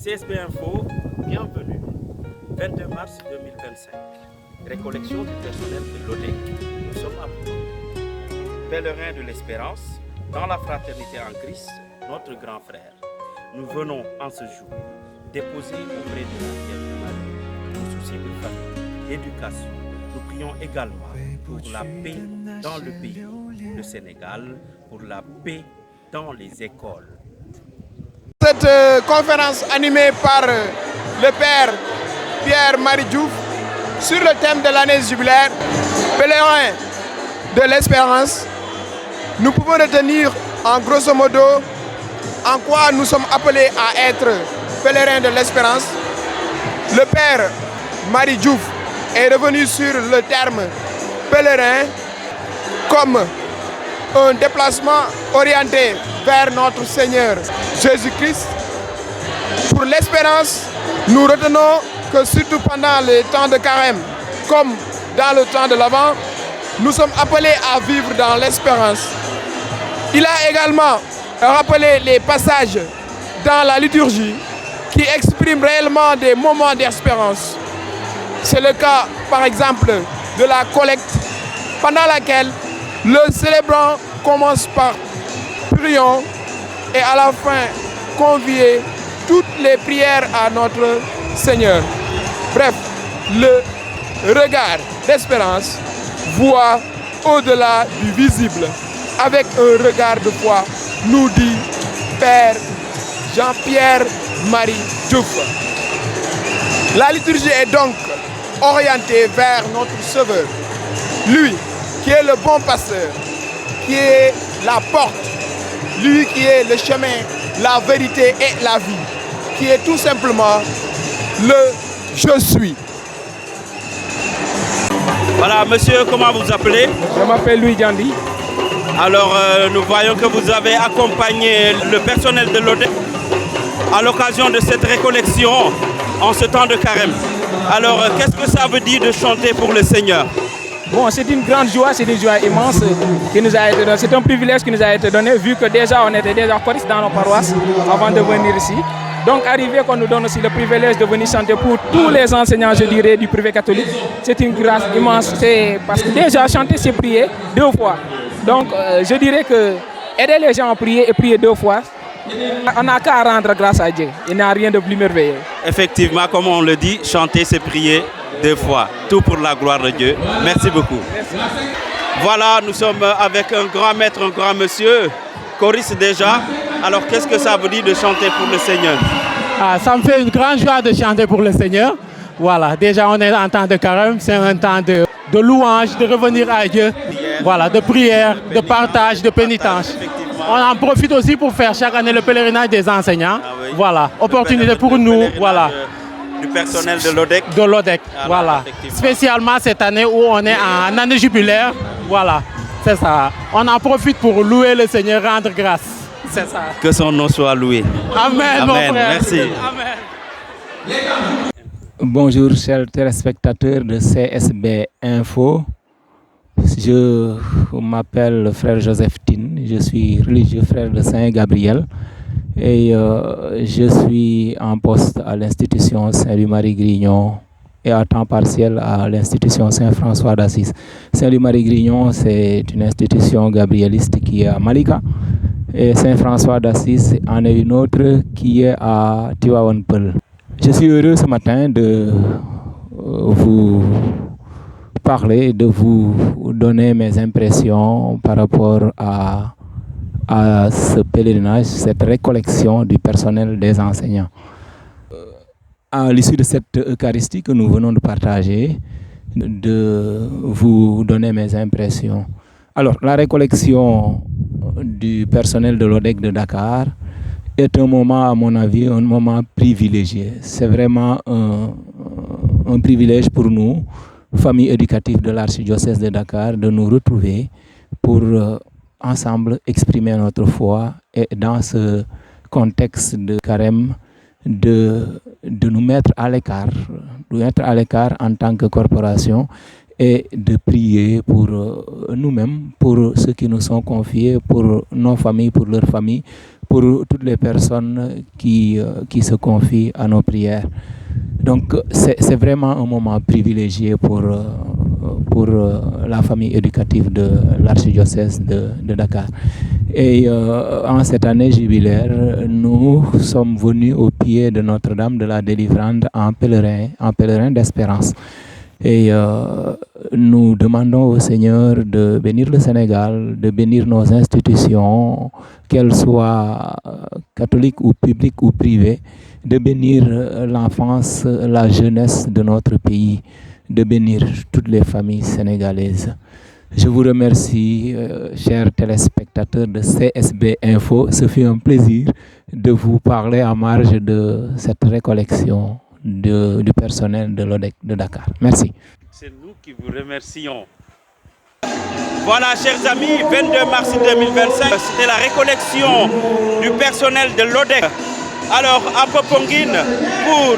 CSB Info, bienvenue. 22 mars 2025, récollection du personnel de l'ODEC. Nous sommes à Boulot. Pèlerins de l'espérance, dans la fraternité en Christ, notre grand frère. Nous venons en ce jour déposer auprès de la Vierge Marie nos soucis de famille, d'éducation. Nous prions également pour la paix dans le pays, le Sénégal, pour la paix dans les écoles. Cette conférence animée par le Père Pierre-Marie Diouf sur le thème de l'année jubilaire, pèlerin de l'espérance, nous pouvons retenir en grosso modo en quoi nous sommes appelés à être pèlerins de l'espérance. Le Père Marie Diouf est revenu sur le terme pèlerin comme un déplacement orienté vers notre Seigneur Jésus-Christ. Pour l'espérance, nous retenons que surtout pendant les temps de carême, comme dans le temps de l'Avent, nous sommes appelés à vivre dans l'espérance. Il a également rappelé les passages dans la liturgie qui expriment réellement des moments d'espérance. C'est le cas, par exemple, de la collecte, pendant laquelle le célébrant commence par prions et à la fin convier toutes les prières à notre Seigneur. Bref, le regard d'espérance voit au-delà du visible. Avec un regard de foi, nous dit Père Jean-Pierre Marie Diouf. La liturgie est donc orientée vers notre Sauveur, lui qui est le bon pasteur, qui est la porte, lui qui est le chemin, la vérité et la vie, qui est tout simplement le je suis. Voilà, monsieur, comment vous appelez? Je m'appelle Louis Diandi. Alors, nous voyons que vous avez accompagné le personnel de l'ODEC à l'occasion de cette récollection en ce temps de carême. Alors, qu'est-ce que ça veut dire de chanter pour le Seigneur? Bon, c'est une grande joie, c'est une joie immense qui nous a été donnée. C'est un privilège qui nous a été donné vu que déjà on était déjà choristes dans nos paroisses avant de venir ici. Donc arriver qu'on nous donne aussi le privilège de venir chanter pour tous les enseignants, je dirais, du privé catholique, c'est une grâce immense. Parce que déjà chanter, c'est prier 2 fois. Donc je dirais que aider les gens à prier et prier 2 fois, on n'a qu'à rendre grâce à Dieu. Il n'y a rien de plus merveilleux. Effectivement, comme on le dit, chanter, c'est prier 2 fois. Tout pour la gloire de Dieu. Merci beaucoup. Merci. Voilà, nous sommes avec un grand maître, un grand monsieur, choriste déjà. Alors, qu'est-ce que ça veut dire de chanter pour le Seigneur? Ça me fait une grande joie de chanter pour le Seigneur. Voilà, déjà on est en temps de carême, c'est un temps de louange, de revenir à Dieu. Voilà, de prière, de partage, de pénitence. On en profite aussi pour faire chaque année le pèlerinage des enseignants. Ah oui. Voilà, opportunité pour nous. Voilà. Du personnel de l'ODEC. De l'ODEC, voilà. Spécialement cette année où on est en année jubilaire. Voilà, c'est ça. On en profite pour louer le Seigneur, rendre grâce. C'est ça. Que son nom soit loué. Amen, mon frère. Merci. Amen. Bonjour chers téléspectateurs de CSB Info. Je m'appelle le frère Joseph Tin, je suis religieux frère de Saint-Gabriel et je suis en poste à l'institution Saint-Louis-Marie-Grignon et à temps partiel à l'institution Saint-François d'Assise. Saint-Louis-Marie-Grignon, c'est une institution gabrieliste qui est à Malika et Saint-François d'Assise en est une autre qui est à Tivaouane-Peulh. Je suis heureux ce matin de vous parler, de vous donner mes impressions par rapport à ce pèlerinage, cette récollection du personnel des enseignants. À l'issue de cette Eucharistie que nous venons de partager, de vous donner mes impressions. Alors, la récollection du personnel de l'ODEC de Dakar est un moment, à mon avis, un moment privilégié. C'est vraiment un privilège pour nous, famille éducative de l'archidiocèse de Dakar, de nous retrouver pour ensemble exprimer notre foi et dans ce contexte de carême, de nous mettre à l'écart en tant que corporation et de prier pour nous-mêmes, pour ceux qui nous sont confiés, pour nos familles, pour leurs familles, pour toutes les personnes qui se confient à nos prières. Donc c'est vraiment un moment privilégié pour la famille éducative de l'archidiocèse de Dakar. Et en cette année jubilaire, nous sommes venus au pied de Notre-Dame de la Délivrande en pèlerin d'espérance. Et nous demandons au Seigneur de bénir le Sénégal, de bénir nos institutions, qu'elles soient catholiques ou publiques ou privées, de bénir l'enfance, la jeunesse de notre pays, de bénir toutes les familles sénégalaises. Je vous remercie, chers téléspectateurs de CSB Info. Ce fut un plaisir de vous parler en marge de cette récollection du personnel de l'ODEC de Dakar. Merci. C'est nous qui vous remercions. Voilà, chers amis, 22 mars 2025, c'était la récollection du personnel de l'ODEC. Alors, à Popenguine, pour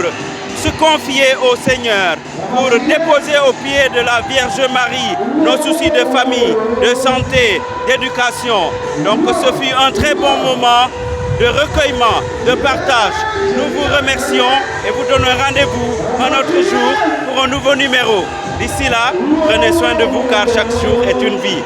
se confier au Seigneur, pour déposer au pied de la Vierge Marie nos soucis de famille, de santé, d'éducation. Donc, ce fut un très bon moment de recueillement, de partage. Nous vous remercions et vous donnons rendez-vous un autre jour pour un nouveau numéro. D'ici là, prenez soin de vous car chaque jour est une vie.